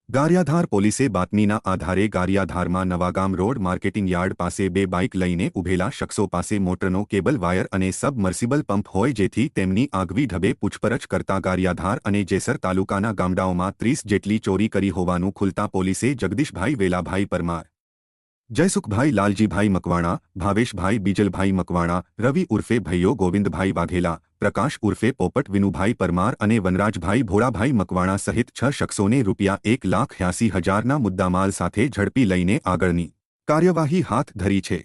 ગારિયાધાર પોલીસે બાતમીના આધારે ગારિયાધારમાં નવાગામ રોડ માર્કેટિંગ યાર્ડ પાસે બે બાઇક લઈને ઊભેલા શખ્સો પાસે મોટરનો કેબલ વાયર અને સબમર્સિબલ પંપ હોય જેથી તેમની આગવી ઢબે પૂછપરછ કરતા ગારિયાધાર અને જેસર તાલુકાના ગામડાઓમાં 30 જેટલી ચોરી કરી હોવાનું ખુલતા પોલીસે જગદીશભાઈ વેલાભાઈ પરમાર, જયસુખભાઈ લાલજીભાઈ મકવાણા, ભાવેશભાઈ બીજલભાઈ મકવાણા, રવિ ઉર્ફે ભૈયો ગોવિંદભાઈ વાઘેલા, પ્રકાશ ઉર્ફે પોપટ વિનુભાઈ પરમાર અને વનરાજભાઈ ભોળાભાઈ મકવાણા સહિત 6 શખ્સોને ₹1,80,000ના મુદ્દામાલ સાથે ઝડપી લઈને આગળની કાર્યવાહી હાથ ધરી છે।